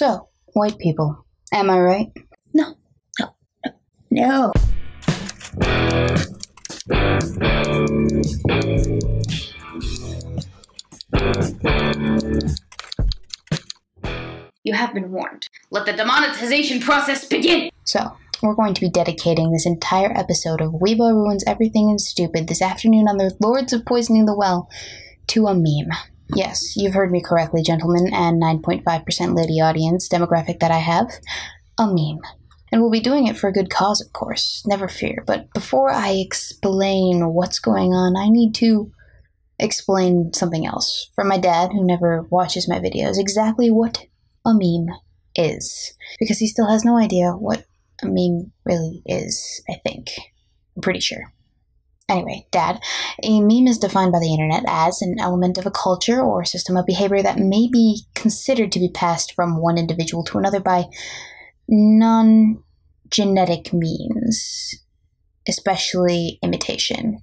So, white people, am I right? No. No. You have been warned. Let the demonetization process begin! So, we're going to be dedicating this entire episode of Weebo Ruins Everything and Stupid this afternoon on the Lords of Poisoning the Well to a meme. Yes, you've heard me correctly, gentlemen, and 9.5% lady audience demographic that I have. A meme. And we'll be doing it for a good cause, of course. Never fear. But before I explain what's going on, I need to explain something else. From my dad, who never watches my videos, exactly what a meme is. Because he still has no idea what a meme really is, I think. I'm pretty sure. Anyway, Dad, a meme is defined by the internet as an element of a culture or system of behavior that may be considered to be passed from one individual to another by non-genetic means, especially imitation.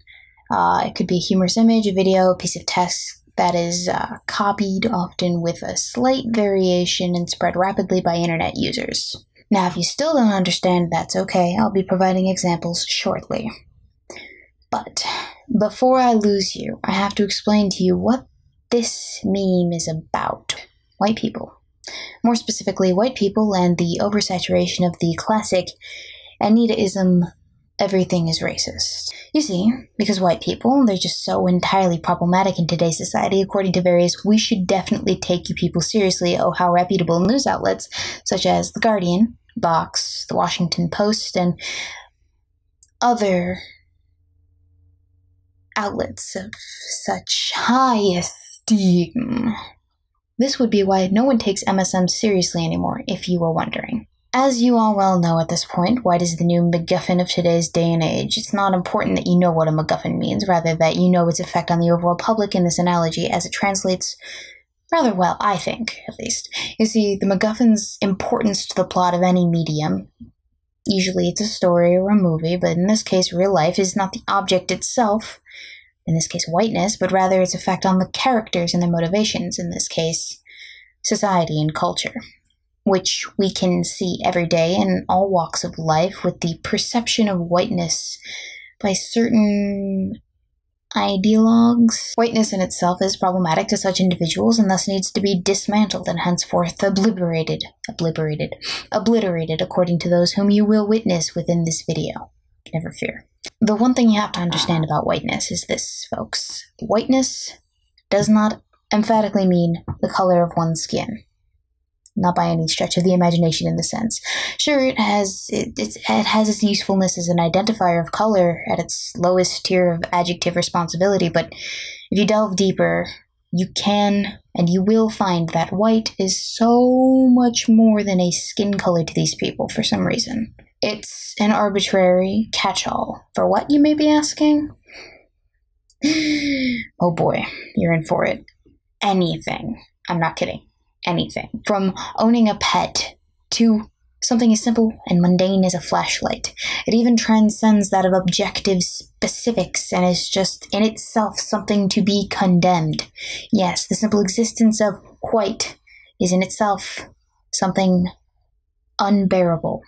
It could be a humorous image, a video, a piece of text that is copied, often with a slight variation, and spread rapidly by internet users. Now, if you still don't understand, that's okay. I'll be providing examples shortly. But before I lose you, I have to explain to you what this meme is about. White people. More specifically, white people and the oversaturation of the classic Anita-ism, everything is racist. You see, because white people, they're just so entirely problematic in today's society, according to various we should definitely take you people seriously, oh how reputable news outlets, such as The Guardian, Vox, The Washington Post, and other outlets of such high esteem. This would be why no one takes MSM seriously anymore, if you were wondering. As you all well know at this point, white is the new MacGuffin of today's day and age. It's not important that you know what a MacGuffin means, rather that you know its effect on the overall public in this analogy, as it translates rather well, I think, at least. You see, the MacGuffin's importance to the plot of any medium, usually it's a story or a movie, but in this case, real life, is not the object itself, in this case whiteness, but rather its effect on the characters and their motivations, in this case society and culture, which we can see every day in all walks of life with the perception of whiteness by certain ideologues. Whiteness in itself is problematic to such individuals and thus needs to be dismantled and henceforth obliterated according to those whom you will witness within this video. Never fear. The one thing you have to understand about whiteness is this, folks. Whiteness does not emphatically mean the color of one's skin. Not by any stretch of the imagination in the sense. Sure, it has its usefulness as an identifier of color at its lowest tier of adjective responsibility, but if you delve deeper, you can and you will find that white is so much more than a skin color to these people for some reason. It's an arbitrary catch-all. For what, you may be asking? Oh boy, you're in for it. Anything. I'm not kidding. Anything. From owning a pet to something as simple and mundane as a flashlight. It even transcends that of objective specifics and is just in itself something to be condemned. Yes, the simple existence of white is in itself something unbearable.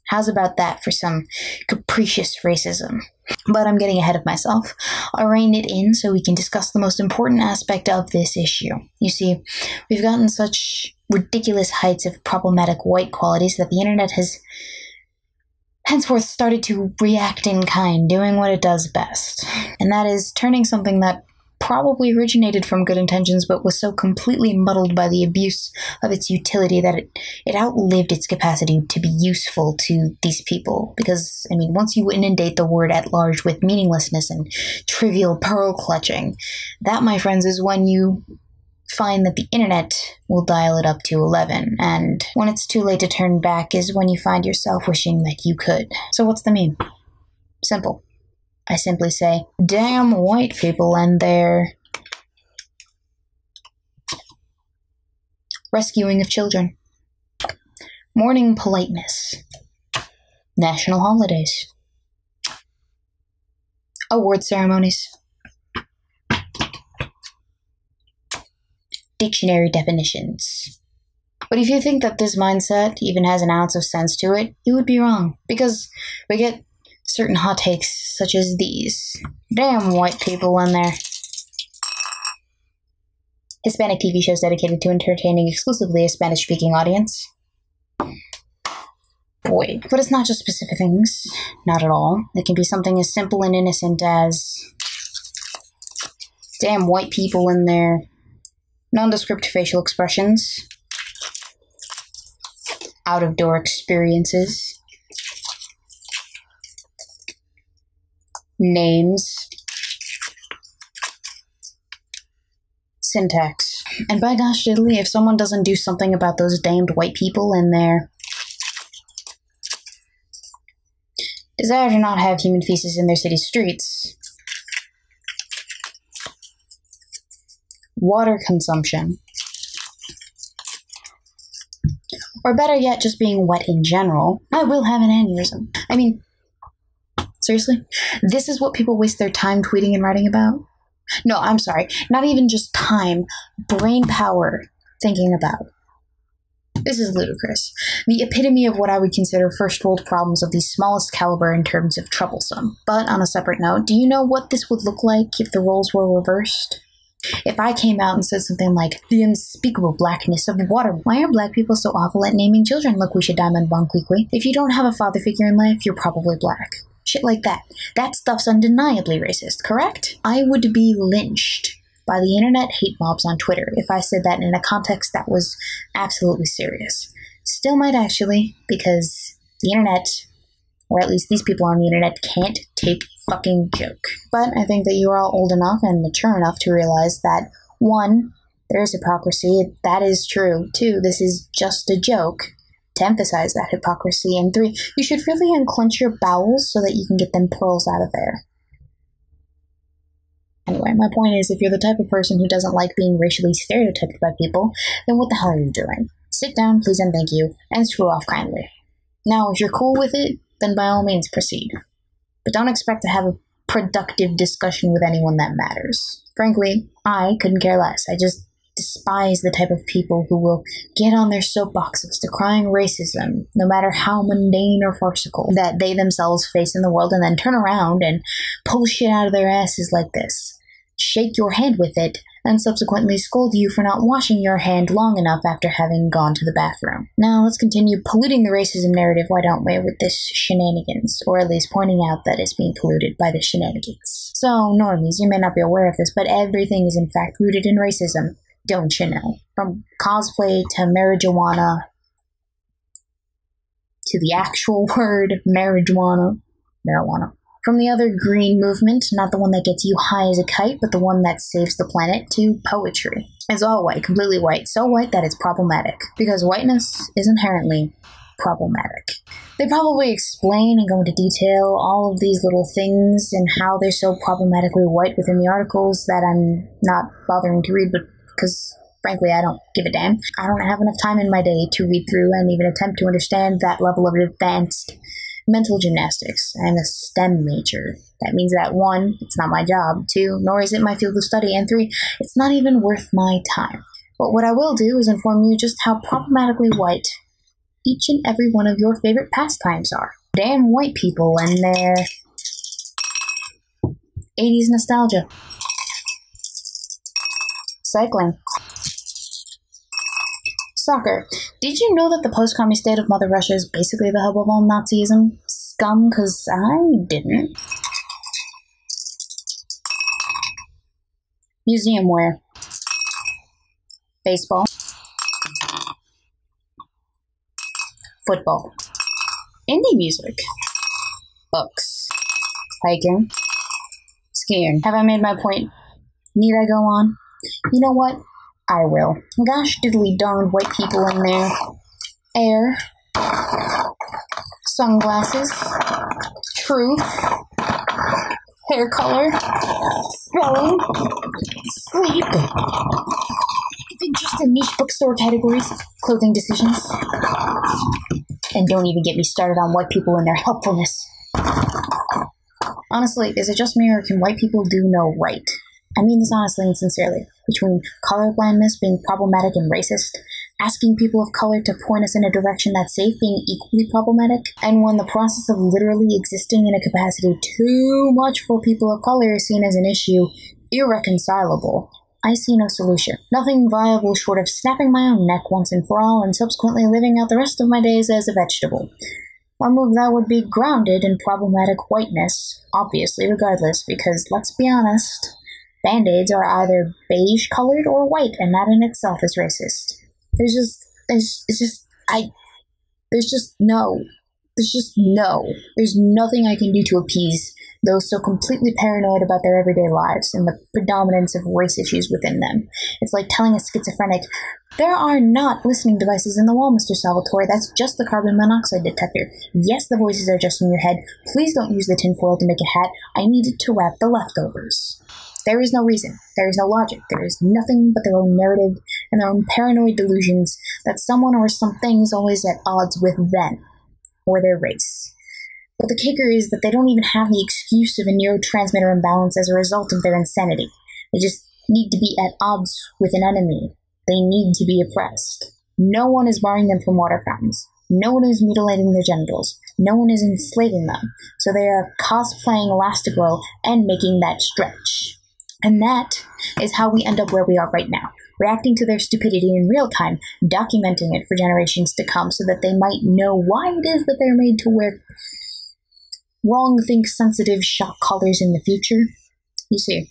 How's about that for some capricious racism? But I'm getting ahead of myself. I'll rein it in so we can discuss the most important aspect of this issue. You see, we've gotten such ridiculous heights of problematic white qualities that the internet has henceforth started to react in kind, doing what it does best. And that is turning something that probably originated from good intentions but was so completely muddled by the abuse of its utility that it outlived its capacity to be useful to these people. Because, I mean, once you inundate the word at large with meaninglessness and trivial pearl clutching, that, my friends, is when you find that the internet will dial it up to 11, and when it's too late to turn back is when you find yourself wishing that you could. So what's the meme? Simple. I simply say, damn white people and their rescuing of children, mourning politeness, national holidays, award ceremonies, dictionary definitions, But if you think that this mindset even has an ounce of sense to it, you would be wrong. Because we get certain hot takes such as these. Damn white people in there. Hispanic TV shows dedicated to entertaining exclusively a Spanish-speaking audience. Wait, but it's not just specific things. Not at all. It can be something as simple and innocent as... damn white people in their nondescript facial expressions. Out-of-door experiences. Names. Syntax. And by gosh diddly, if someone doesn't do something about those damned white people and their desire to not have human feces in their city streets, water consumption, or better yet, just being wet in general, I will have an aneurysm. I mean, seriously? This is what people waste their time tweeting and writing about? No, I'm sorry. Not even just time, brain power thinking about. This is ludicrous. The epitome of what I would consider first world problems of the smallest caliber in terms of troublesome. But on a separate note, do you know what this would look like if the roles were reversed? If I came out and said something like, the unspeakable blackness of water. Why are black people so awful at naming children? Look, we should diamond bonquiqui. If you don't have a father figure in life, you're probably black. Shit like that. That stuff's undeniably racist, correct? I would be lynched by the internet hate mobs on Twitter if I said that in a context that was absolutely serious. Still might actually, because the internet, or at least these people on the internet, can't take a fucking joke. But I think that you are all old enough and mature enough to realize that, 1, there is hypocrisy, that is true. 2, this is just a joke, to emphasize that hypocrisy. And 3, you should really unclench your bowels so that you can get them pearls out of there. Anyway, my point is, if you're the type of person who doesn't like being racially stereotyped by people, then what the hell are you doing? Sit down, please and thank you, and screw off kindly. Now, if you're cool with it, then by all means proceed. But don't expect to have a productive discussion with anyone that matters. Frankly, I couldn't care less. I just despise the type of people who will get on their soapboxes decrying racism, no matter how mundane or farcical, that they themselves face in the world, and then turn around and pull shit out of their asses like this. Shake your hand with it, and subsequently scold you for not washing your hand long enough after having gone to the bathroom. Now let's continue polluting the racism narrative, why don't we, with this shenanigans, or at least pointing out that it's being polluted by the shenanigans. So, normies, you may not be aware of this, but everything is in fact rooted in racism. Don't you know? From cosplay to marijuana to the actual word marijuana. From the other green movement, not the one that gets you high as a kite, but the one that saves the planet, to poetry. It's all white, completely white, so white that it's problematic. Because whiteness is inherently problematic. They probably explain and go into detail all of these little things and how they're so problematically white within the articles that I'm not bothering to read, but because, frankly, I don't give a damn. I don't have enough time in my day to read through and even attempt to understand that level of advanced mental gymnastics. I'm a STEM major. That means that 1, it's not my job, 2, nor is it my field of study, and 3, it's not even worth my time. But what I will do is inform you just how problematically white each and every one of your favorite pastimes are. Damn white people and their 80s nostalgia. Cycling. Soccer. Did you know that the post-communist state of Mother Russia is basically the hub of all Nazism? Scum, cause I didn't. Museum wear. Baseball. Football. Indie music. Books. Hiking. Skiing. Have I made my point? Need I go on? You know what? I will. Gosh diddly darned white people in there. Air. Sunglasses. Truth. Hair color. Spelling. Sleep. Even just in niche bookstore categories. Clothing decisions. And don't even get me started on white people and their helpfulness. Honestly, is it just me, or can white people do no right? I mean this honestly and sincerely. Between colorblindness being problematic and racist, asking people of color to point us in a direction that's safe being equally problematic, and when the process of literally existing in a capacity too much for people of color is seen as an issue irreconcilable, I see no solution. Nothing viable short of snapping my own neck once and for all and subsequently living out the rest of my days as a vegetable. One move that would be grounded in problematic whiteness, obviously regardless, because let's be honest, Band-Aids are either beige-colored or white, and that in itself is racist. There's nothing I can do to appease those so completely paranoid about their everyday lives and the predominance of race issues within them. It's like telling a schizophrenic, there are not listening devices in the wall, Mr. Salvatore. That's just the carbon monoxide detector. Yes, the voices are just in your head. Please don't use the tinfoil to make a hat. I needed to wrap the leftovers. There is no reason. There is no logic. There is nothing but their own narrative and their own paranoid delusions that someone or something is always at odds with them or their race. But the kicker is that they don't even have the excuse of a neurotransmitter imbalance as a result of their insanity. They just need to be at odds with an enemy. They need to be oppressed. No one is barring them from water fountains. No one is mutilating their genitals. No one is enslaving them. So they are cosplaying Elastigirl and making that stretch. And that is how we end up where we are right now, reacting to their stupidity in real time, documenting it for generations to come so that they might know why it is that they're made to wear wrong-think-sensitive shock collars in the future. You see,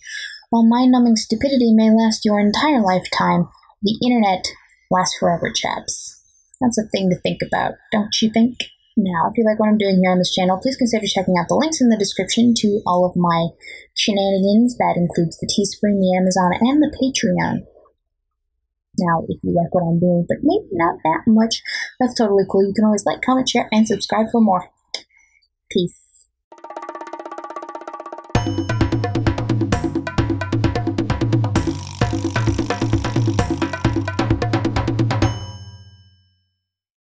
while mind-numbing stupidity may last your entire lifetime, the internet lasts forever, chaps. That's a thing to think about, don't you think? Now, if you like what I'm doing here on this channel, please consider checking out the links in the description to all of my shenanigans. That includes the Teespring, the Amazon, and the Patreon. Now, if you like what I'm doing, but maybe not that much, that's totally cool. You can always like, comment, share, and subscribe for more. Peace.